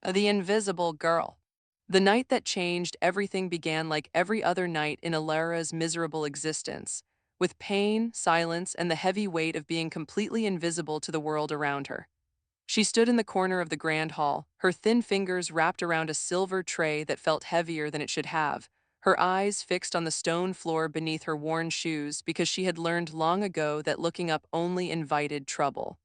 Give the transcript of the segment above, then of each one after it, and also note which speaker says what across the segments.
Speaker 1: The Invisible Girl. The night that changed everything began like every other night in Alara's miserable existence, with pain, silence, and the heavy weight of being completely invisible to the world around her. She stood in the corner of the grand hall, her thin fingers wrapped around a silver tray that felt heavier than it should have, her eyes fixed on the stone floor beneath her worn shoes because she had learned long ago that looking up only invited trouble.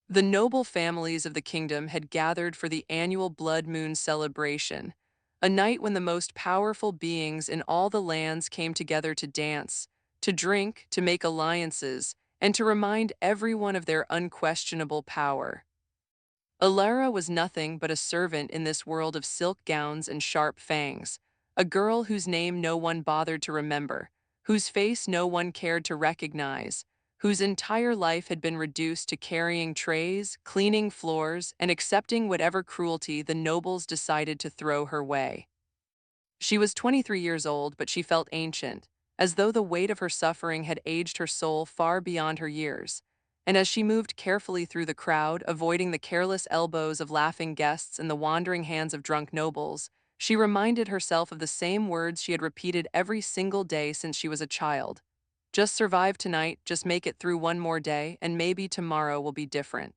Speaker 1: The noble families of the kingdom had gathered for the annual blood moon celebration, a night when the most powerful beings in all the lands came together to dance, to drink, to make alliances, and to remind everyone of their unquestionable power. Alara was nothing but a servant in this world of silk gowns and sharp fangs, a girl whose name no one bothered to remember, whose face no one cared to recognize, whose entire life had been reduced to carrying trays, cleaning floors, and accepting whatever cruelty the nobles decided to throw her way. She was 23 years old, but she felt ancient, as though the weight of her suffering had aged her soul far beyond her years. And as she moved carefully through the crowd, avoiding the careless elbows of laughing guests and the wandering hands of drunk nobles, she reminded herself of the same words she had repeated every single day since she was a child. Just survive tonight, just make it through one more day, and maybe tomorrow will be different.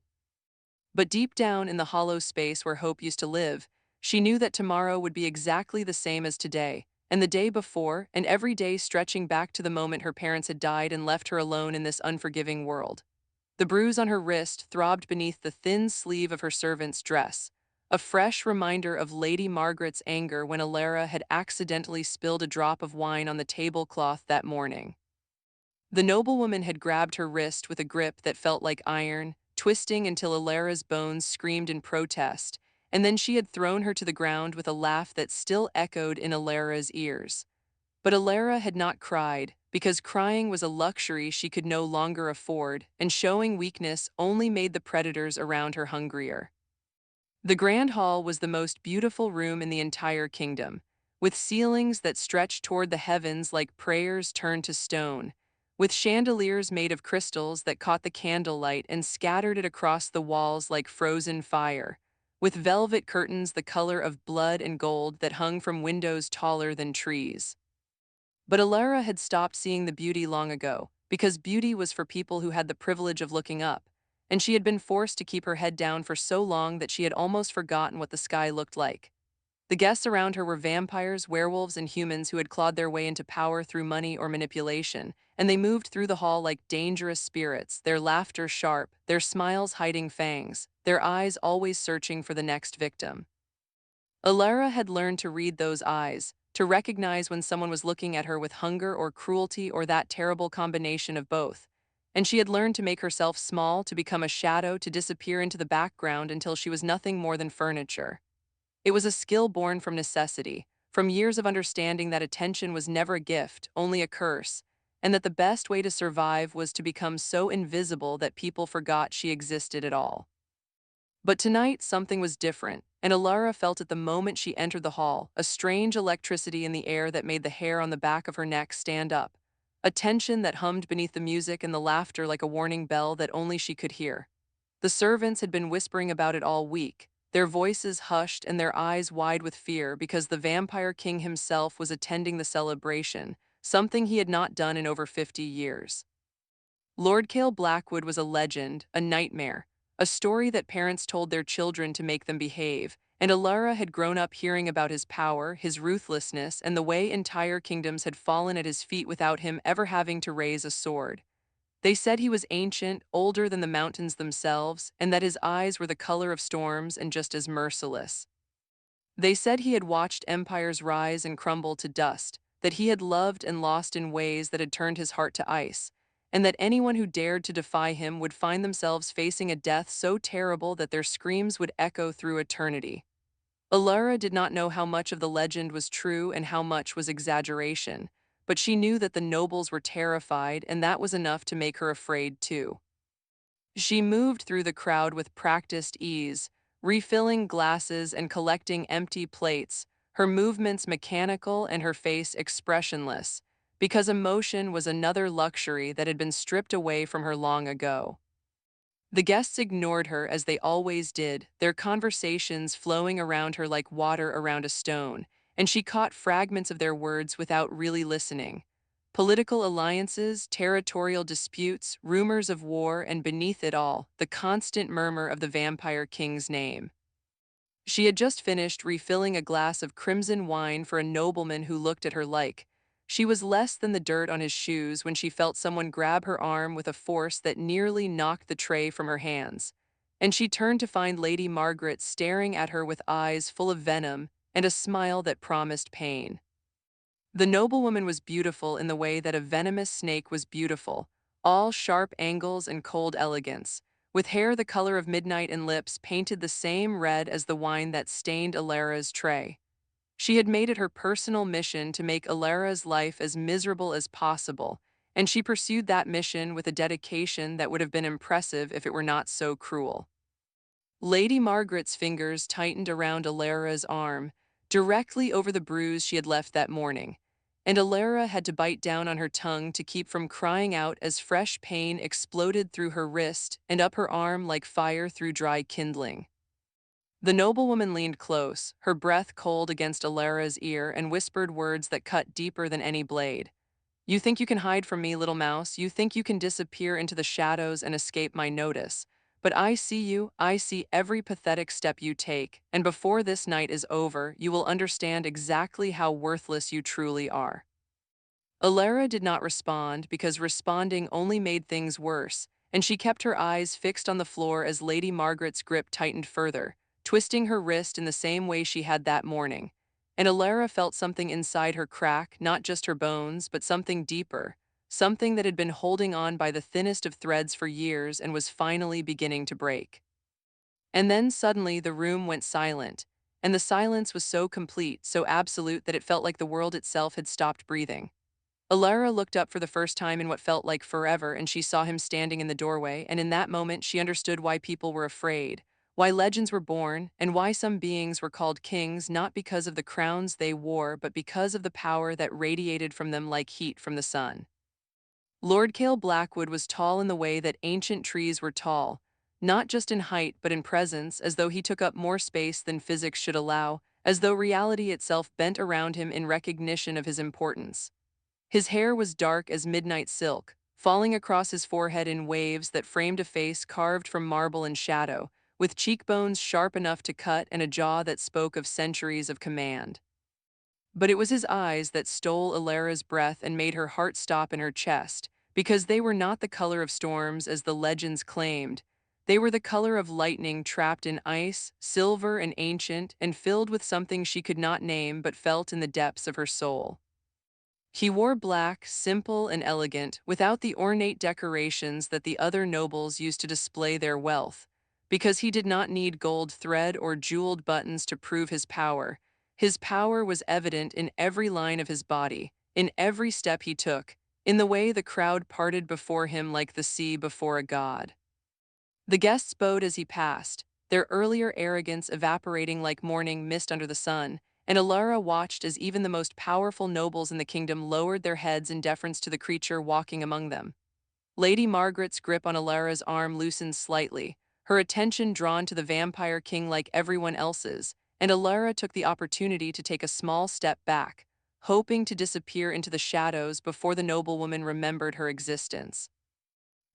Speaker 1: But deep down in the hollow space where hope used to live, she knew that tomorrow would be exactly the same as today, and the day before, and every day stretching back to the moment her parents had died and left her alone in this unforgiving world. The bruise on her wrist throbbed beneath the thin sleeve of her servant's dress, a fresh reminder of Lady Margaret's anger when Alara had accidentally spilled a drop of wine on the tablecloth that morning. The noblewoman had grabbed her wrist with a grip that felt like iron, twisting until Alara's bones screamed in protest, and then she had thrown her to the ground with a laugh that still echoed in Alara's ears. But Alara had not cried, because crying was a luxury she could no longer afford, and showing weakness only made the predators around her hungrier. The grand hall was the most beautiful room in the entire kingdom, with ceilings that stretched toward the heavens like prayers turned to stone, with chandeliers made of crystals that caught the candlelight and scattered it across the walls like frozen fire, with velvet curtains the color of blood and gold that hung from windows taller than trees. But Alara had stopped seeing the beauty long ago, because beauty was for people who had the privilege of looking up, and she had been forced to keep her head down for so long that she had almost forgotten what the sky looked like. The guests around her were vampires, werewolves, and humans who had clawed their way into power through money or manipulation, and they moved through the hall like dangerous spirits, their laughter sharp, their smiles hiding fangs, their eyes always searching for the next victim. Alara had learned to read those eyes, to recognize when someone was looking at her with hunger or cruelty or that terrible combination of both. And she had learned to make herself small, to become a shadow, to disappear into the background until she was nothing more than furniture. It was a skill born from necessity, from years of understanding that attention was never a gift, only a curse, and that the best way to survive was to become so invisible that people forgot she existed at all. But tonight, something was different, and Alara felt it the moment she entered the hall, a strange electricity in the air that made the hair on the back of her neck stand up, a tension that hummed beneath the music and the laughter like a warning bell that only she could hear. The servants had been whispering about it all week, their voices hushed and their eyes wide with fear because the vampire king himself was attending the celebration, something he had not done in over 50 years. Lord Cale Blackwood was a legend, a nightmare, a story that parents told their children to make them behave, and Alara had grown up hearing about his power, his ruthlessness, and the way entire kingdoms had fallen at his feet without him ever having to raise a sword. They said he was ancient, older than the mountains themselves, and that his eyes were the color of storms and just as merciless. They said he had watched empires rise and crumble to dust, that he had loved and lost in ways that had turned his heart to ice, and that anyone who dared to defy him would find themselves facing a death so terrible that their screams would echo through eternity. Alara did not know how much of the legend was true and how much was exaggeration, but she knew that the nobles were terrified, and that was enough to make her afraid too. She moved through the crowd with practiced ease, refilling glasses and collecting empty plates, her movements mechanical and her face expressionless, because emotion was another luxury that had been stripped away from her long ago. The guests ignored her as they always did, their conversations flowing around her like water around a stone, and she caught fragments of their words without really listening. Political alliances, territorial disputes, rumors of war, and beneath it all, the constant murmur of the vampire king's name. She had just finished refilling a glass of crimson wine for a nobleman who looked at her like she was less than the dirt on his shoes when she felt someone grab her arm with a force that nearly knocked the tray from her hands. And she turned to find Lady Margaret staring at her with eyes full of venom and a smile that promised pain. The noblewoman was beautiful in the way that a venomous snake was beautiful, all sharp angles and cold elegance, with hair the color of midnight and lips painted the same red as the wine that stained Alara's tray. She had made it her personal mission to make Alara's life as miserable as possible, and she pursued that mission with a dedication that would have been impressive if it were not so cruel. Lady Margaret's fingers tightened around Alara's arm, directly over the bruise she had left that morning, and Alara had to bite down on her tongue to keep from crying out as fresh pain exploded through her wrist and up her arm like fire through dry kindling. The noblewoman leaned close, her breath cold against Alara's ear, and whispered words that cut deeper than any blade. "You think you can hide from me, little mouse. You think you can disappear into the shadows and escape my notice. But I see you, I see every pathetic step you take, and before this night is over, you will understand exactly how worthless you truly are." Alara did not respond because responding only made things worse, and she kept her eyes fixed on the floor as Lady Margaret's grip tightened further, twisting her wrist in the same way she had that morning. And Alara felt something inside her crack, not just her bones, but something deeper, something that had been holding on by the thinnest of threads for years and was finally beginning to break. And then suddenly the room went silent, and the silence was so complete, so absolute that it felt like the world itself had stopped breathing. Alara looked up for the first time in what felt like forever, and she saw him standing in the doorway, and in that moment she understood why people were afraid, why legends were born, and why some beings were called kings not because of the crowns they wore, but because of the power that radiated from them like heat from the sun. Lord Cale Blackwood was tall in the way that ancient trees were tall, not just in height but in presence, as though he took up more space than physics should allow, as though reality itself bent around him in recognition of his importance. His hair was dark as midnight silk, falling across his forehead in waves that framed a face carved from marble and shadow, with cheekbones sharp enough to cut and a jaw that spoke of centuries of command. But it was his eyes that stole Alara's breath and made her heart stop in her chest, because they were not the color of storms as the legends claimed. They were the color of lightning trapped in ice, silver and ancient, and filled with something she could not name but felt in the depths of her soul. He wore black, simple and elegant, without the ornate decorations that the other nobles used to display their wealth, because he did not need gold thread or jeweled buttons to prove his power. His power was evident in every line of his body, in every step he took, in the way the crowd parted before him like the sea before a god. The guests bowed as he passed, their earlier arrogance evaporating like morning mist under the sun, and Alara watched as even the most powerful nobles in the kingdom lowered their heads in deference to the creature walking among them. Lady Margaret's grip on Alara's arm loosened slightly, her attention drawn to the vampire king like everyone else's, and Alara took the opportunity to take a small step back, hoping to disappear into the shadows before the noblewoman remembered her existence.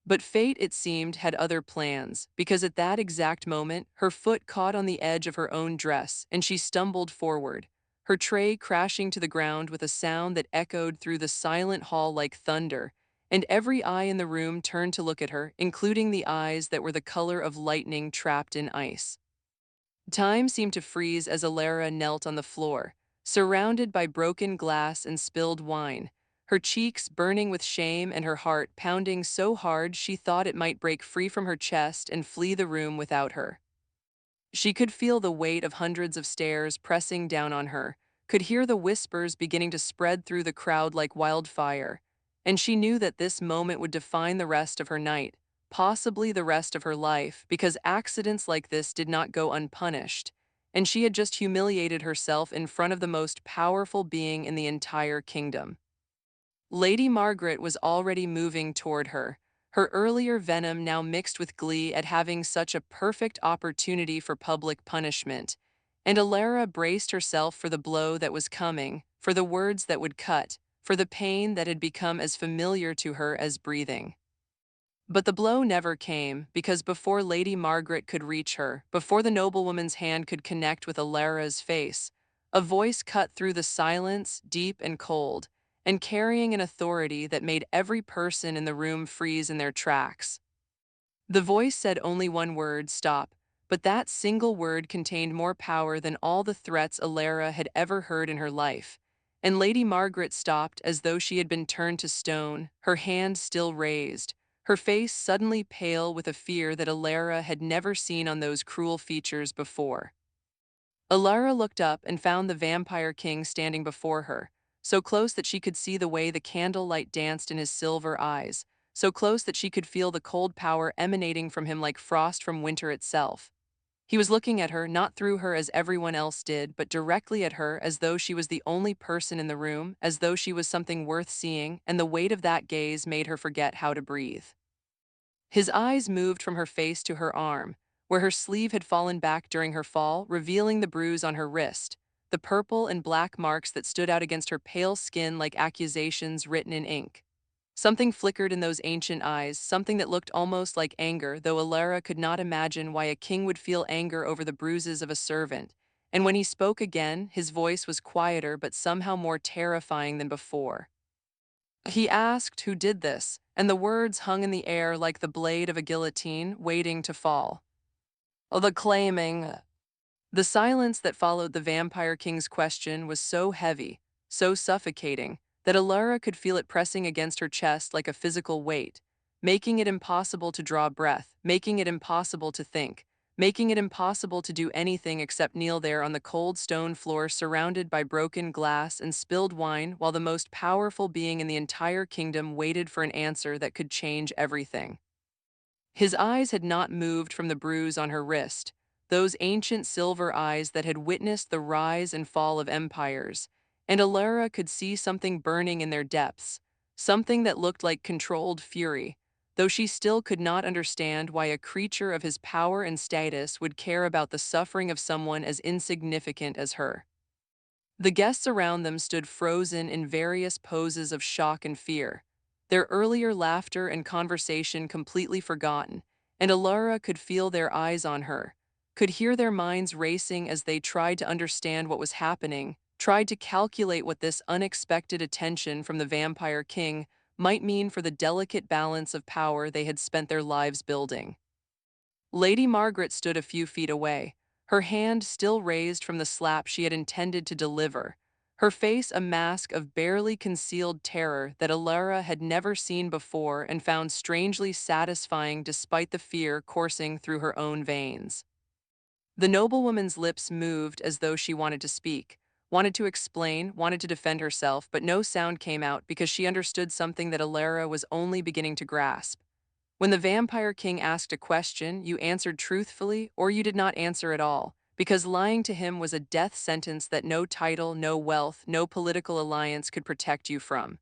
Speaker 1: But fate, it seemed, had other plans, because at that exact moment, her foot caught on the edge of her own dress, and she stumbled forward, her tray crashing to the ground with a sound that echoed through the silent hall like thunder, and every eye in the room turned to look at her, including the eyes that were the color of lightning trapped in ice. Time seemed to freeze as Alara knelt on the floor, surrounded by broken glass and spilled wine, her cheeks burning with shame and her heart pounding so hard she thought it might break free from her chest and flee the room without her. She could feel the weight of hundreds of stares pressing down on her, could hear the whispers beginning to spread through the crowd like wildfire, and she knew that this moment would define the rest of her night, possibly the rest of her life, because accidents like this did not go unpunished, and she had just humiliated herself in front of the most powerful being in the entire kingdom. Lady Margaret was already moving toward her, her earlier venom now mixed with glee at having such a perfect opportunity for public punishment. And Alara braced herself for the blow that was coming, for the words that would cut, for the pain that had become as familiar to her as breathing. But the blow never came, because before Lady Margaret could reach her, before the noblewoman's hand could connect with Alara's face, a voice cut through the silence, deep and cold, and carrying an authority that made every person in the room freeze in their tracks. The voice said only one word, stop, but that single word contained more power than all the threats Alara had ever heard in her life. And Lady Margaret stopped as though she had been turned to stone, her hand still raised, her face suddenly pale with a fear that Alara had never seen on those cruel features before. Alara looked up and found the vampire king standing before her, so close that she could see the way the candlelight danced in his silver eyes, so close that she could feel the cold power emanating from him like frost from winter itself. He was looking at her, not through her as everyone else did, but directly at her as though she was the only person in the room, as though she was something worth seeing, and the weight of that gaze made her forget how to breathe. His eyes moved from her face to her arm, where her sleeve had fallen back during her fall, revealing the bruise on her wrist, the purple and black marks that stood out against her pale skin like accusations written in ink. Something flickered in those ancient eyes, something that looked almost like anger, though Alara could not imagine why a king would feel anger over the bruises of a servant. And when he spoke again, his voice was quieter but somehow more terrifying than before. He asked who did this, and the words hung in the air like the blade of a guillotine waiting to fall. "Oh, the claiming." The silence that followed the Vampire King's question was so heavy, so suffocating, that Alara could feel it pressing against her chest like a physical weight, making it impossible to draw breath, making it impossible to think, making it impossible to do anything except kneel there on the cold stone floor surrounded by broken glass and spilled wine while the most powerful being in the entire kingdom waited for an answer that could change everything. His eyes had not moved from the bruise on her wrist, those ancient silver eyes that had witnessed the rise and fall of empires, and Alara could see something burning in their depths, something that looked like controlled fury, though she still could not understand why a creature of his power and status would care about the suffering of someone as insignificant as her. The guests around them stood frozen in various poses of shock and fear, their earlier laughter and conversation completely forgotten, and Alara could feel their eyes on her, could hear their minds racing as they tried to understand what was happening, tried to calculate what this unexpected attention from the Vampire King might mean for the delicate balance of power they had spent their lives building. Lady Margaret stood a few feet away, her hand still raised from the slap she had intended to deliver, her face a mask of barely concealed terror that Alara had never seen before and found strangely satisfying despite the fear coursing through her own veins. The noblewoman's lips moved as though she wanted to speak, wanted to explain, wanted to defend herself, but no sound came out because she understood something that Alara was only beginning to grasp. When the Vampire King asked a question, you answered truthfully or you did not answer at all, because lying to him was a death sentence that no title, no wealth, no political alliance could protect you from.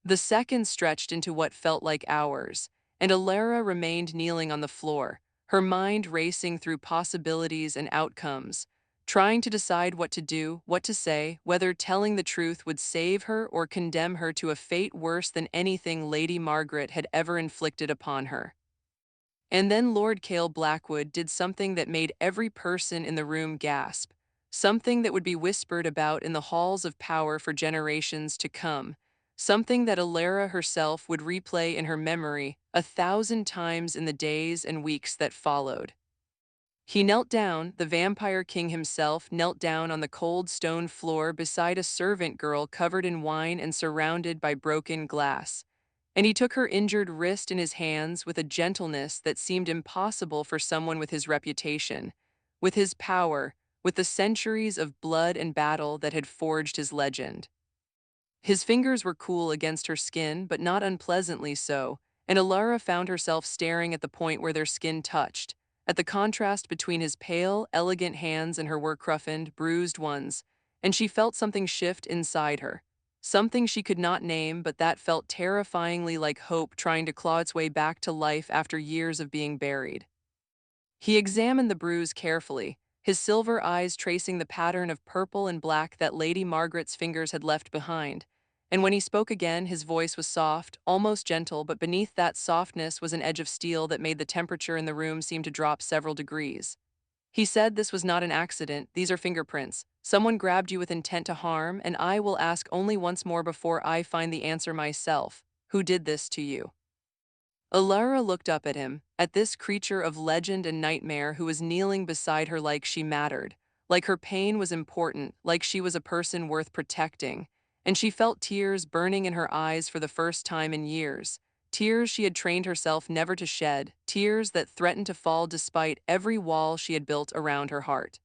Speaker 1: The seconds stretched into what felt like hours, and Alara remained kneeling on the floor, her mind racing through possibilities and outcomes, trying to decide what to do, what to say, whether telling the truth would save her or condemn her to a fate worse than anything Lady Margaret had ever inflicted upon her. And then Lord Cale Blackwood did something that made every person in the room gasp, something that would be whispered about in the halls of power for generations to come, something that Alara herself would replay in her memory 1,000 times in the days and weeks that followed. He knelt down, the Vampire King himself knelt down on the cold stone floor beside a servant girl covered in wine and surrounded by broken glass. And he took her injured wrist in his hands with a gentleness that seemed impossible for someone with his reputation, with his power, with the centuries of blood and battle that had forged his legend. His fingers were cool against her skin, but not unpleasantly so, and Alara found herself staring at the point where their skin touched, at the contrast between his pale, elegant hands and her work-roughened, bruised ones, and she felt something shift inside her. something she could not name but that felt terrifyingly like hope trying to claw its way back to life after years of being buried. He examined the bruise carefully, his silver eyes tracing the pattern of purple and black that Lady Margaret's fingers had left behind. And when he spoke again, his voice was soft, almost gentle, but beneath that softness was an edge of steel that made the temperature in the room seem to drop several degrees. He said this was not an accident, these are fingerprints. Someone grabbed you with intent to harm, and I will ask only once more before I find the answer myself. Who did this to you? Alara looked up at him, at this creature of legend and nightmare who was kneeling beside her like she mattered, like her pain was important, like she was a person worth protecting, and she felt tears burning in her eyes for the first time in years, tears she had trained herself never to shed, tears that threatened to fall despite every wall she had built around her heart.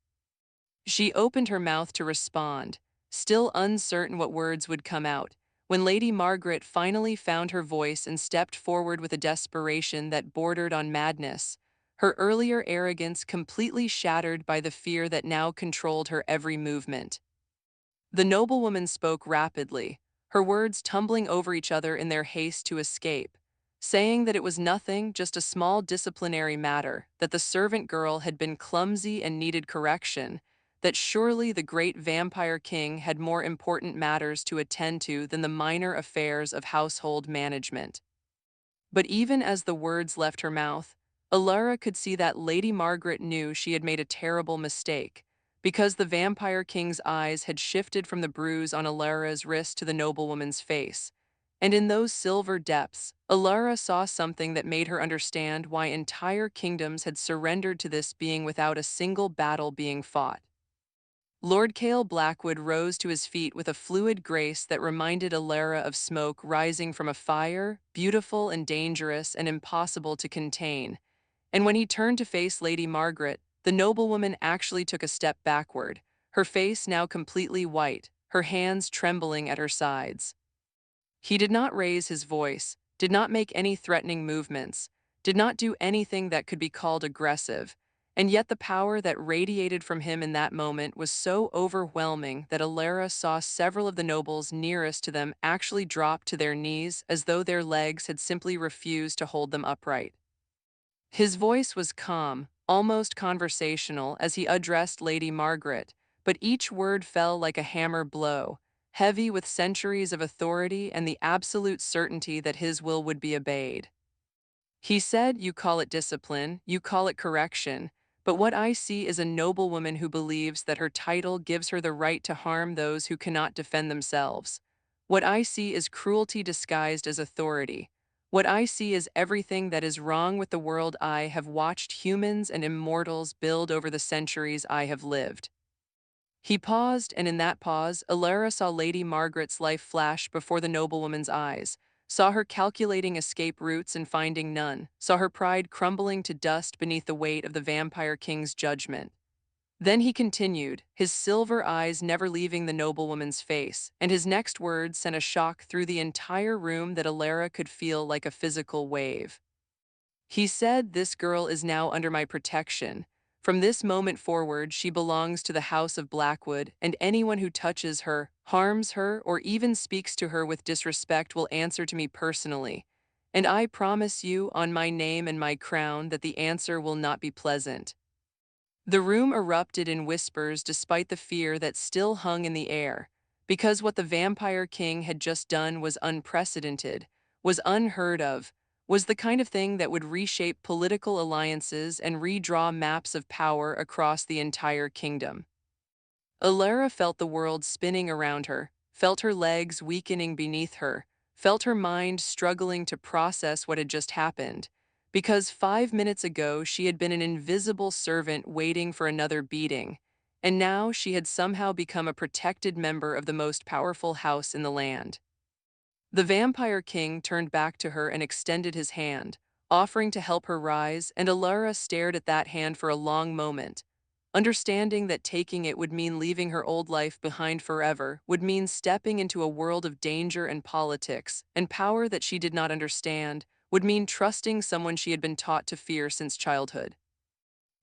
Speaker 1: She opened her mouth to respond, still uncertain what words would come out, when Lady Margaret finally found her voice and stepped forward with a desperation that bordered on madness, her earlier arrogance completely shattered by the fear that now controlled her every movement. The noblewoman spoke rapidly, her words tumbling over each other in their haste to escape, saying that it was nothing, just a small disciplinary matter, that the servant girl had been clumsy and needed correction, that surely the great vampire king had more important matters to attend to than the minor affairs of household management. But even as the words left her mouth, Alara could see that Lady Margaret knew she had made a terrible mistake, because the vampire king's eyes had shifted from the bruise on Alara's wrist to the noblewoman's face. And in those silver depths, Alara saw something that made her understand why entire kingdoms had surrendered to this being without a single battle being fought. Lord Cale Blackwood rose to his feet with a fluid grace that reminded Alara of smoke rising from a fire, beautiful and dangerous and impossible to contain. And when he turned to face Lady Margaret, the noblewoman actually took a step backward, her face now completely white, her hands trembling at her sides. He did not raise his voice, did not make any threatening movements, did not do anything that could be called aggressive, and yet the power that radiated from him in that moment was so overwhelming that Alara saw several of the nobles nearest to them actually drop to their knees as though their legs had simply refused to hold them upright. His voice was calm, almost conversational as he addressed Lady Margaret, but each word fell like a hammer blow, heavy with centuries of authority and the absolute certainty that his will would be obeyed. He said, "You call it discipline, you call it correction, but what I see is a noblewoman who believes that her title gives her the right to harm those who cannot defend themselves. What I see is cruelty disguised as authority. What I see is everything that is wrong with the world I have watched humans and immortals build over the centuries I have lived." He paused, and in that pause, Alara saw Lady Margaret's life flash before the noblewoman's eyes, saw her calculating escape routes and finding none, saw her pride crumbling to dust beneath the weight of the vampire king's judgment. Then he continued, his silver eyes never leaving the noblewoman's face, and his next words sent a shock through the entire room that Alara could feel like a physical wave. He said, "This girl is now under my protection. From this moment forward, she belongs to the House of Blackwood, and anyone who touches her, harms her, or even speaks to her with disrespect will answer to me personally. And I promise you, on my name and my crown, that the answer will not be pleasant." The room erupted in whispers despite the fear that still hung in the air, because what the vampire king had just done was unprecedented, was unheard of, was the kind of thing that would reshape political alliances and redraw maps of power across the entire kingdom. Alara felt the world spinning around her, felt her legs weakening beneath her, felt her mind struggling to process what had just happened, because 5 minutes ago she had been an invisible servant waiting for another beating, and now she had somehow become a protected member of the most powerful house in the land. The vampire king turned back to her and extended his hand, offering to help her rise, and Alara stared at that hand for a long moment, understanding that taking it would mean leaving her old life behind forever, would mean stepping into a world of danger and politics, and power that she did not understand, would mean trusting someone she had been taught to fear since childhood.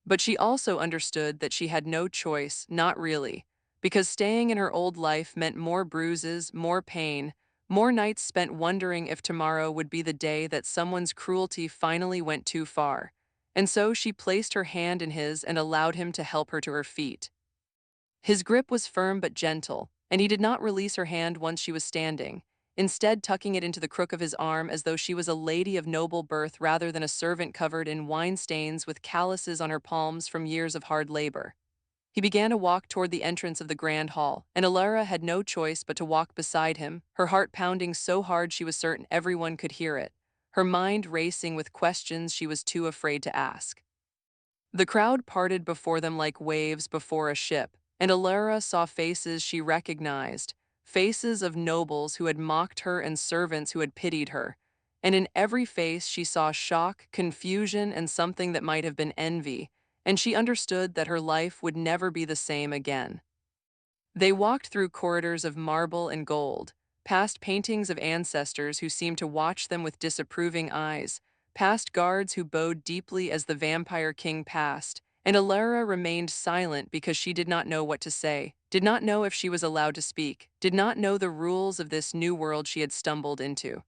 Speaker 1: But she also understood that she had no choice, not really, because staying in her old life meant more bruises, more pain, more nights spent wondering if tomorrow would be the day that someone's cruelty finally went too far. And so she placed her hand in his and allowed him to help her to her feet. His grip was firm but gentle, and he did not release her hand once she was standing, instead tucking it into the crook of his arm as though she was a lady of noble birth rather than a servant covered in wine stains with calluses on her palms from years of hard labor. He began to walk toward the entrance of the grand hall, and Alara had no choice but to walk beside him, her heart pounding so hard she was certain everyone could hear it, her mind racing with questions she was too afraid to ask. The crowd parted before them like waves before a ship, and Alara saw faces she recognized, faces of nobles who had mocked her and servants who had pitied her. And in every face she saw shock, confusion, and something that might have been envy, and she understood that her life would never be the same again. They walked through corridors of marble and gold, past paintings of ancestors who seemed to watch them with disapproving eyes, past guards who bowed deeply as the vampire king passed, and Alara remained silent because she did not know what to say, did not know if she was allowed to speak, did not know the rules of this new world she had stumbled into.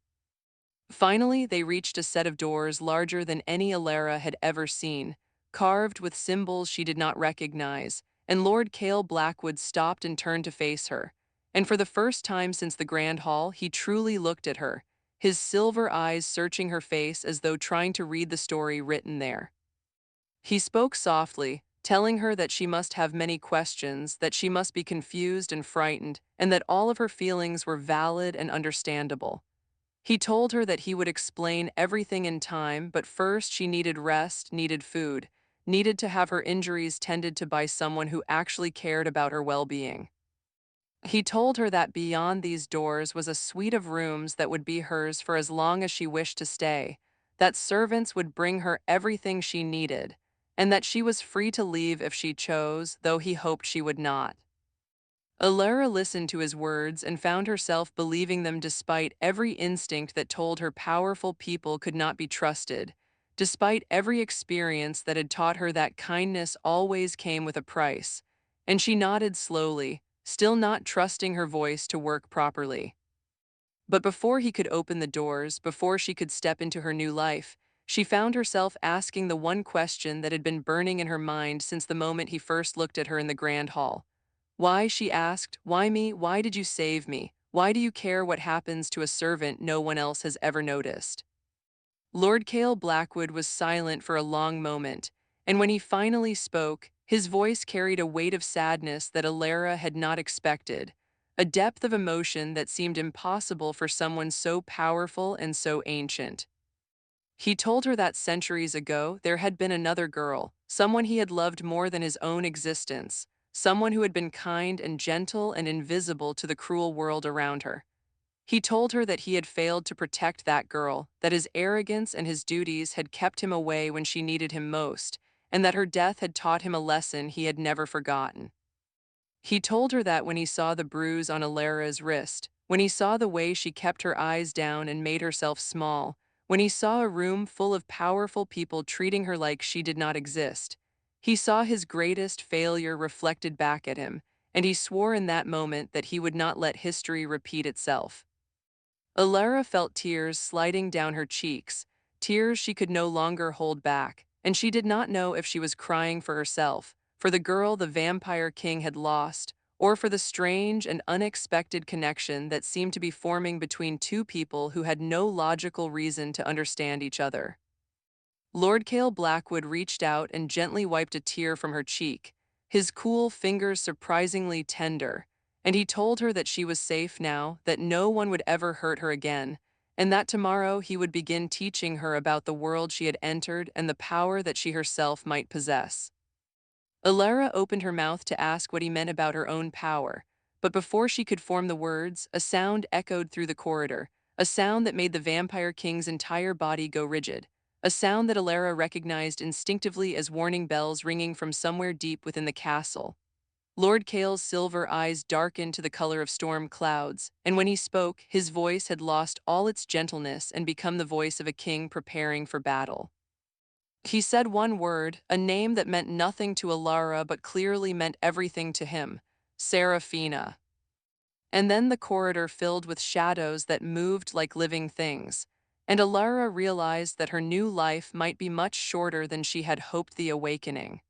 Speaker 1: Finally, they reached a set of doors larger than any Alara had ever seen, carved with symbols she did not recognize, and Lord Cale Blackwood stopped and turned to face her. And for the first time since the Grand Hall, he truly looked at her, his silver eyes searching her face as though trying to read the story written there. He spoke softly, telling her that she must have many questions, that she must be confused and frightened, and that all of her feelings were valid and understandable. He told her that he would explain everything in time, but first she needed rest, needed food, needed to have her injuries tended to by someone who actually cared about her well-being. He told her that beyond these doors was a suite of rooms that would be hers for as long as she wished to stay, that servants would bring her everything she needed, and that she was free to leave if she chose, though he hoped she would not. Alara listened to his words and found herself believing them despite every instinct that told her powerful people could not be trusted, despite every experience that had taught her that kindness always came with a price, and she nodded slowly, still not trusting her voice to work properly. But before he could open the doors, before she could step into her new life, she found herself asking the one question that had been burning in her mind since the moment he first looked at her in the grand hall. Why, she asked, why me? Why did you save me? Why do you care what happens to a servant no one else has ever noticed? Lord Cale Blackwood was silent for a long moment, and when he finally spoke, his voice carried a weight of sadness that Alara had not expected, a depth of emotion that seemed impossible for someone so powerful and so ancient. He told her that centuries ago there had been another girl, someone he had loved more than his own existence, someone who had been kind and gentle and invisible to the cruel world around her. He told her that he had failed to protect that girl, that his arrogance and his duties had kept him away when she needed him most, and that her death had taught him a lesson he had never forgotten. He told her that when he saw the bruise on Alara's wrist, when he saw the way she kept her eyes down and made herself small, when he saw a room full of powerful people treating her like she did not exist, he saw his greatest failure reflected back at him, and he swore in that moment that he would not let history repeat itself. Alara felt tears sliding down her cheeks, tears she could no longer hold back, and she did not know if she was crying for herself, for the girl the vampire king had lost, or for the strange and unexpected connection that seemed to be forming between two people who had no logical reason to understand each other. Lord Cale Blackwood reached out and gently wiped a tear from her cheek, his cool fingers surprisingly tender, and he told her that she was safe now, that no one would ever hurt her again, and that tomorrow he would begin teaching her about the world she had entered and the power that she herself might possess. Alara opened her mouth to ask what he meant about her own power, but before she could form the words, a sound echoed through the corridor, a sound that made the vampire king's entire body go rigid, a sound that Alara recognized instinctively as warning bells ringing from somewhere deep within the castle. Lord Cale's silver eyes darkened to the color of storm clouds, and when he spoke, his voice had lost all its gentleness and become the voice of a king preparing for battle. He said one word, a name that meant nothing to Alara but clearly meant everything to him. Seraphina. And then the corridor filled with shadows that moved like living things, and Alara realized that her new life might be much shorter than she had hoped. The awakening.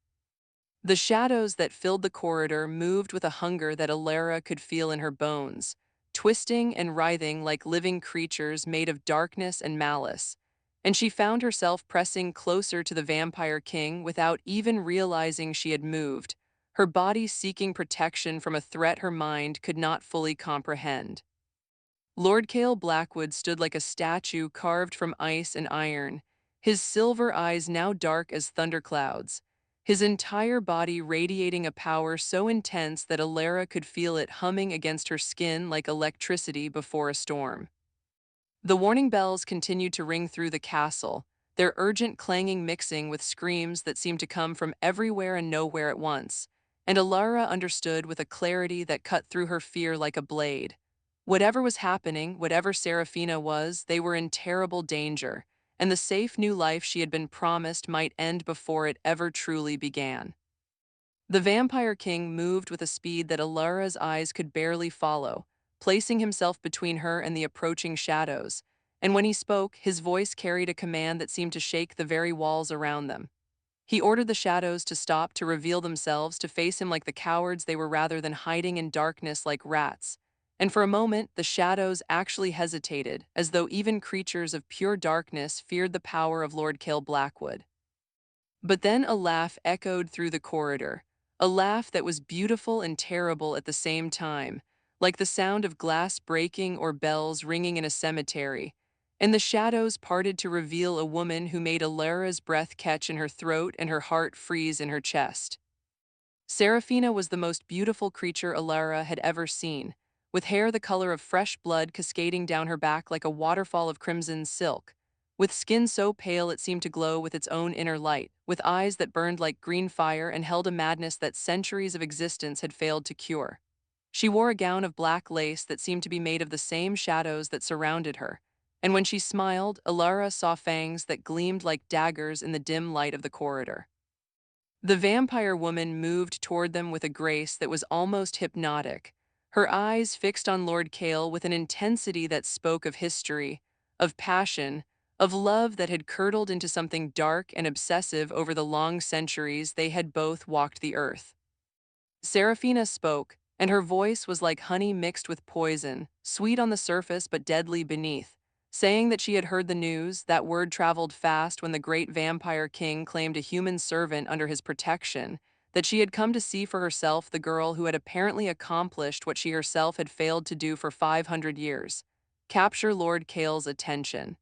Speaker 1: The shadows that filled the corridor moved with a hunger that Alara could feel in her bones, twisting and writhing like living creatures made of darkness and malice, and she found herself pressing closer to the vampire king without even realizing she had moved, her body seeking protection from a threat her mind could not fully comprehend. Lord Cale Blackwood stood like a statue carved from ice and iron, his silver eyes now dark as thunderclouds, his entire body radiating a power so intense that Alara could feel it humming against her skin like electricity before a storm. The warning bells continued to ring through the castle, their urgent clanging mixing with screams that seemed to come from everywhere and nowhere at once, and Alara understood with a clarity that cut through her fear like a blade. Whatever was happening, whatever Seraphina was, they were in terrible danger, and the safe new life she had been promised might end before it ever truly began. The Vampire King moved with a speed that Alara's eyes could barely follow, placing himself between her and the approaching shadows, and when he spoke, his voice carried a command that seemed to shake the very walls around them. He ordered the shadows to stop, to reveal themselves, to face him like the cowards they were rather than hiding in darkness like rats. And for a moment, the shadows actually hesitated, as though even creatures of pure darkness feared the power of Lord Cale Blackwood. But then a laugh echoed through the corridor, a laugh that was beautiful and terrible at the same time, like the sound of glass breaking or bells ringing in a cemetery, and the shadows parted to reveal a woman who made Alara's breath catch in her throat and her heart freeze in her chest. Seraphina was the most beautiful creature Alara had ever seen, with hair the color of fresh blood cascading down her back like a waterfall of crimson silk, with skin so pale it seemed to glow with its own inner light, with eyes that burned like green fire and held a madness that centuries of existence had failed to cure. She wore a gown of black lace that seemed to be made of the same shadows that surrounded her, and when she smiled, Alara saw fangs that gleamed like daggers in the dim light of the corridor. The vampire woman moved toward them with a grace that was almost hypnotic, her eyes fixed on Lord Cale with an intensity that spoke of history, of passion, of love that had curdled into something dark and obsessive over the long centuries they had both walked the earth. Seraphina spoke, and her voice was like honey mixed with poison, sweet on the surface but deadly beneath, saying that she had heard the news. That word traveled fast when the great vampire king claimed a human servant under his protection, that she had come to see for herself the girl who had apparently accomplished what she herself had failed to do for 500 years, capture Lord Cale's attention.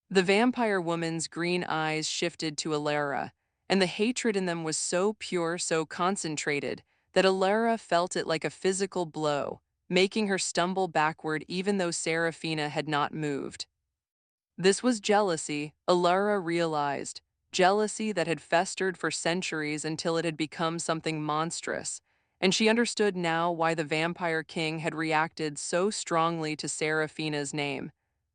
Speaker 1: The vampire woman's green eyes shifted to Alara, and the hatred in them was so pure, so concentrated, that Alara felt it like a physical blow, making her stumble backward even though Seraphina had not moved. This was jealousy, Alara realized, jealousy that had festered for centuries until it had become something monstrous, and she understood now why the Vampire King had reacted so strongly to Seraphina's name.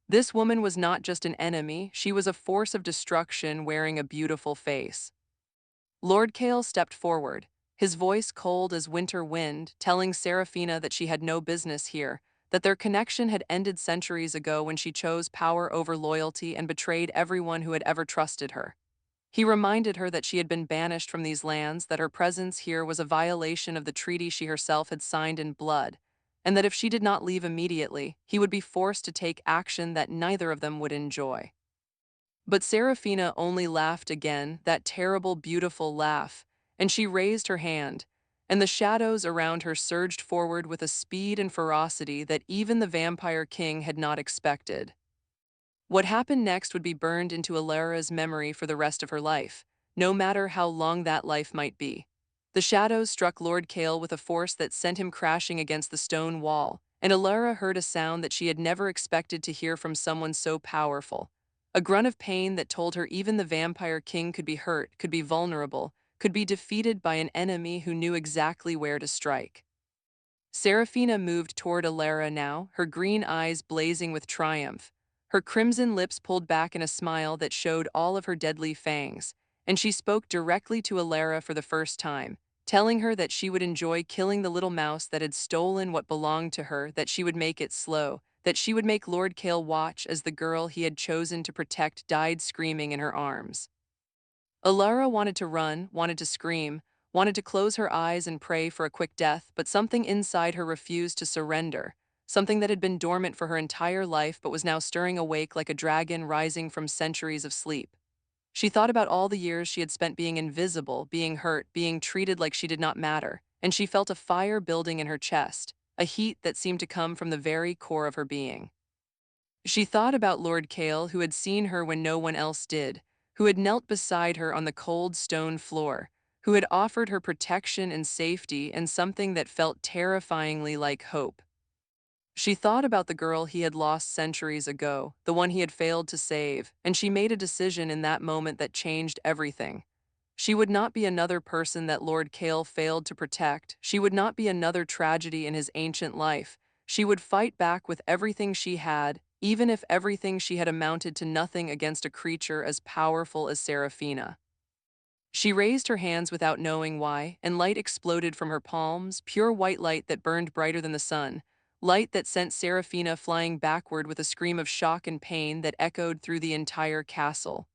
Speaker 1: This woman was not just an enemy, she was a force of destruction wearing a beautiful face. Lord Cale stepped forward, his voice cold as winter wind, telling Seraphina that she had no business here, that their connection had ended centuries ago when she chose power over loyalty and betrayed everyone who had ever trusted her. He reminded her that she had been banished from these lands, that her presence here was a violation of the treaty she herself had signed in blood, and that if she did not leave immediately, he would be forced to take action that neither of them would enjoy. But Seraphina only laughed again, that terrible, beautiful laugh, and she raised her hand, and the shadows around her surged forward with a speed and ferocity that even the Vampire King had not expected. What happened next would be burned into Alara's memory for the rest of her life, no matter how long that life might be. The shadows struck Lord Cale with a force that sent him crashing against the stone wall, and Alara heard a sound that she had never expected to hear from someone so powerful. A grunt of pain that told her even the Vampire King could be hurt, could be vulnerable, could be defeated by an enemy who knew exactly where to strike. Seraphina moved toward Alara now, her green eyes blazing with triumph, her crimson lips pulled back in a smile that showed all of her deadly fangs, and she spoke directly to Alara for the first time, telling her that she would enjoy killing the little mouse that had stolen what belonged to her, that she would make it slow, that she would make Lord Kale watch as the girl he had chosen to protect died screaming in her arms. Alara wanted to run, wanted to scream, wanted to close her eyes and pray for a quick death, but something inside her refused to surrender, something that had been dormant for her entire life but was now stirring awake like a dragon rising from centuries of sleep. She thought about all the years she had spent being invisible, being hurt, being treated like she did not matter, and she felt a fire building in her chest, a heat that seemed to come from the very core of her being. She thought about Lord Kale, who had seen her when no one else did, who had knelt beside her on the cold stone floor, who had offered her protection and safety and something that felt terrifyingly like hope. She thought about the girl he had lost centuries ago, the one he had failed to save, and she made a decision in that moment that changed everything. She would not be another person that Lord Kale failed to protect. She would not be another tragedy in his ancient life. She would fight back with everything she had, even if everything she had amounted to nothing against a creature as powerful as Seraphina. She raised her hands without knowing why, and light exploded from her palms, pure white light that burned brighter than the sun, light that sent Seraphina flying backward with a scream of shock and pain that echoed through the entire castle.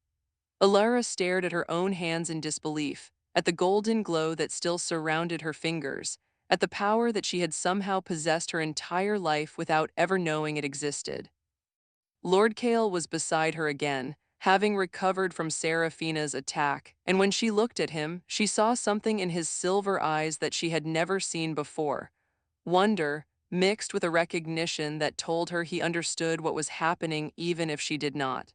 Speaker 1: Alara stared at her own hands in disbelief, at the golden glow that still surrounded her fingers, at the power that she had somehow possessed her entire life without ever knowing it existed. Lord Kale was beside her again, having recovered from Seraphina's attack, and when she looked at him, she saw something in his silver eyes that she had never seen before. Wonder, mixed with a recognition that told her he understood what was happening even if she did not.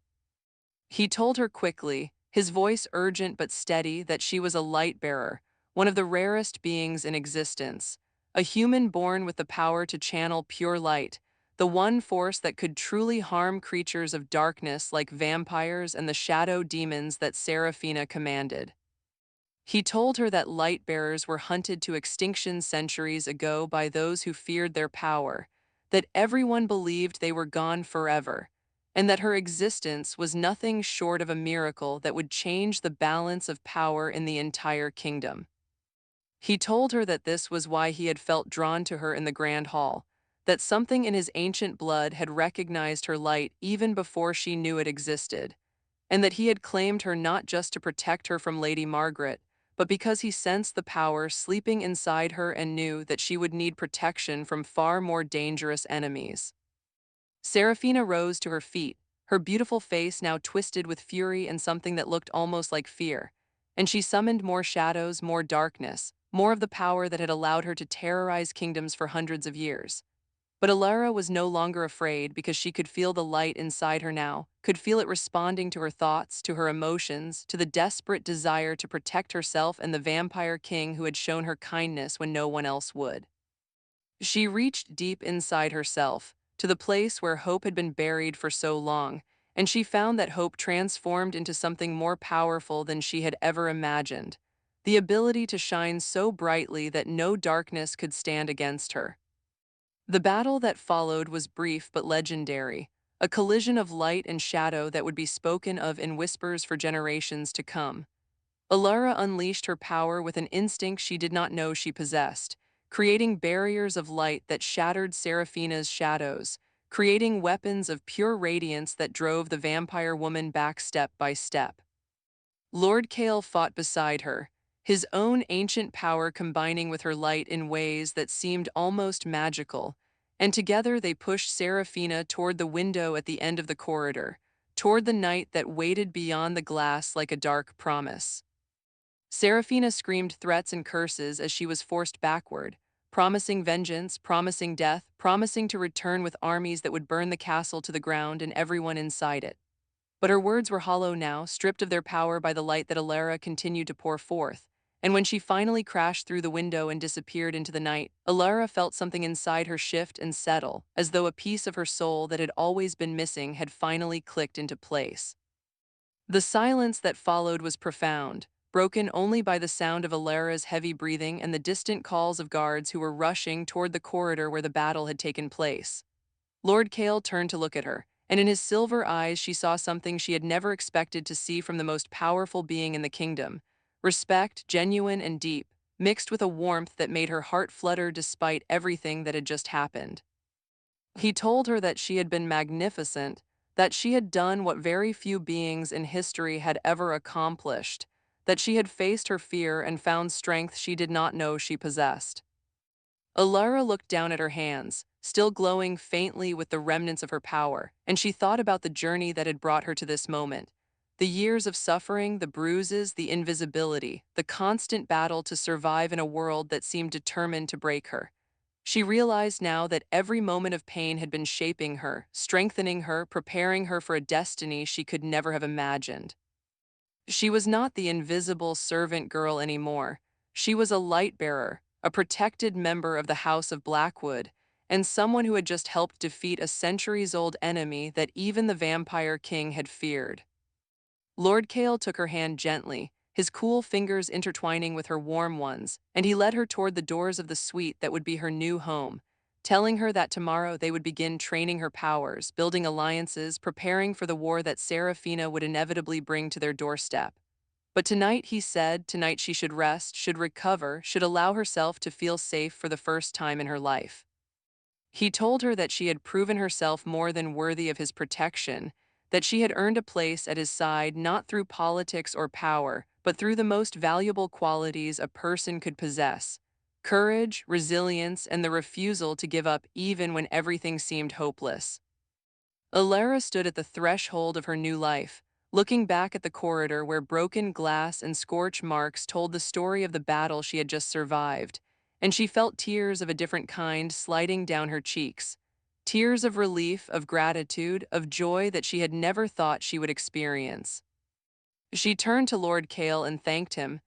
Speaker 1: He told her quickly, his voice urgent but steady, that she was a light bearer, one of the rarest beings in existence, a human born with the power to channel pure light, the one force that could truly harm creatures of darkness like vampires and the shadow demons that Seraphina commanded. He told her that light bearers were hunted to extinction centuries ago by those who feared their power, that everyone believed they were gone forever, and that her existence was nothing short of a miracle that would change the balance of power in the entire kingdom. He told her that this was why he had felt drawn to her in the grand hall, that something in his ancient blood had recognized her light even before she knew it existed, and that he had claimed her not just to protect her from Lady Margaret, but because he sensed the power sleeping inside her and knew that she would need protection from far more dangerous enemies. Seraphina rose to her feet, her beautiful face now twisted with fury and something that looked almost like fear, and she summoned more shadows, more darkness, more of the power that had allowed her to terrorize kingdoms for hundreds of years. But Alara was no longer afraid because she could feel the light inside her now, could feel it responding to her thoughts, to her emotions, to the desperate desire to protect herself and the vampire king who had shown her kindness when no one else would. She reached deep inside herself, to the place where hope had been buried for so long, and she found that hope transformed into something more powerful than she had ever imagined, the ability to shine so brightly that no darkness could stand against her. The battle that followed was brief but legendary, a collision of light and shadow that would be spoken of in whispers for generations to come. Alara unleashed her power with an instinct she did not know she possessed, creating barriers of light that shattered Seraphina's shadows, creating weapons of pure radiance that drove the vampire woman back step by step. Lord Kale fought beside her, his own ancient power combining with her light in ways that seemed almost magical, and together they pushed Seraphina toward the window at the end of the corridor, toward the night that waited beyond the glass like a dark promise. Seraphina screamed threats and curses as she was forced backward, promising vengeance, promising death, promising to return with armies that would burn the castle to the ground and everyone inside it. But her words were hollow now, stripped of their power by the light that Alara continued to pour forth. And when she finally crashed through the window and disappeared into the night, Alara felt something inside her shift and settle, as though a piece of her soul that had always been missing had finally clicked into place. The silence that followed was profound, broken only by the sound of Alara's heavy breathing and the distant calls of guards who were rushing toward the corridor where the battle had taken place. Lord Kale turned to look at her, and in his silver eyes she saw something she had never expected to see from the most powerful being in the kingdom. Respect, genuine and deep, mixed with a warmth that made her heart flutter despite everything that had just happened. He told her that she had been magnificent, that she had done what very few beings in history had ever accomplished, that she had faced her fear and found strength she did not know she possessed. Alara looked down at her hands, still glowing faintly with the remnants of her power, and she thought about the journey that had brought her to this moment. The years of suffering, the bruises, the invisibility, the constant battle to survive in a world that seemed determined to break her. She realized now that every moment of pain had been shaping her, strengthening her, preparing her for a destiny she could never have imagined. She was not the invisible servant girl anymore. She was a light bearer, a protected member of the House of Blackwood, and someone who had just helped defeat a centuries-old enemy that even the Vampire King had feared. Lord Kale took her hand gently, his cool fingers intertwining with her warm ones, and he led her toward the doors of the suite that would be her new home, telling her that tomorrow they would begin training her powers, building alliances, preparing for the war that Serafina would inevitably bring to their doorstep. But tonight, he said, tonight she should rest, should recover, should allow herself to feel safe for the first time in her life. He told her that she had proven herself more than worthy of his protection, that she had earned a place at his side not through politics or power, but through the most valuable qualities a person could possess: courage, resilience, and the refusal to give up even when everything seemed hopeless. Alara stood at the threshold of her new life, looking back at the corridor where broken glass and scorch marks told the story of the battle she had just survived, and she felt tears of a different kind sliding down her cheeks. Tears of relief, of gratitude, of joy that she had never thought she would experience. She turned to Lord Kale and thanked him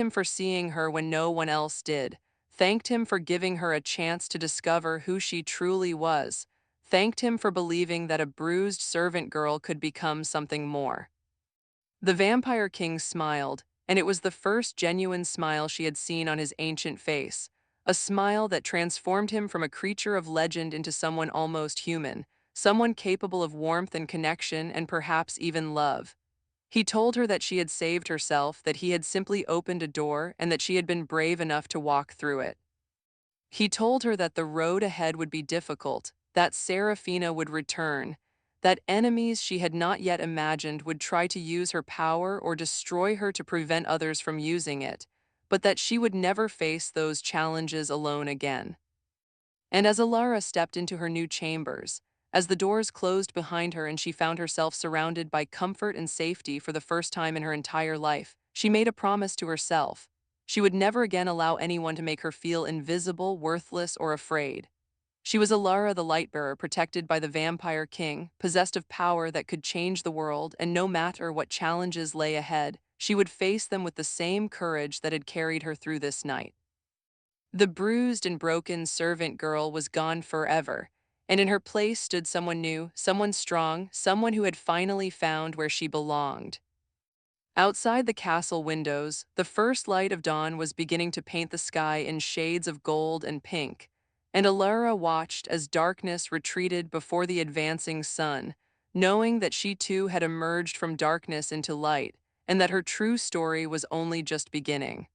Speaker 1: for seeing her when no one else did, thanked him for giving her a chance to discover who she truly was, thanked him for believing that a bruised servant girl could become something more. The Vampire King smiled, and it was the first genuine smile she had seen on his ancient face, a smile that transformed him from a creature of legend into someone almost human, someone capable of warmth and connection and perhaps even love. He told her that she had saved herself, that he had simply opened a door, and that she had been brave enough to walk through it. He told her that the road ahead would be difficult, that Serafina would return, that enemies she had not yet imagined would try to use her power or destroy her to prevent others from using it, but that she would never face those challenges alone again. And as Alara stepped into her new chambers, as the doors closed behind her and she found herself surrounded by comfort and safety for the first time in her entire life, she made a promise to herself. She would never again allow anyone to make her feel invisible, worthless, or afraid. She was Alara the Lightbearer, protected by the Vampire King, possessed of power that could change the world, and no matter what challenges lay ahead, she would face them with the same courage that had carried her through this night. The bruised and broken servant girl was gone forever, and in her place stood someone new, someone strong, someone who had finally found where she belonged. Outside the castle windows, the first light of dawn was beginning to paint the sky in shades of gold and pink, and Alara watched as darkness retreated before the advancing sun, knowing that she too had emerged from darkness into light, and that her true story was only just beginning.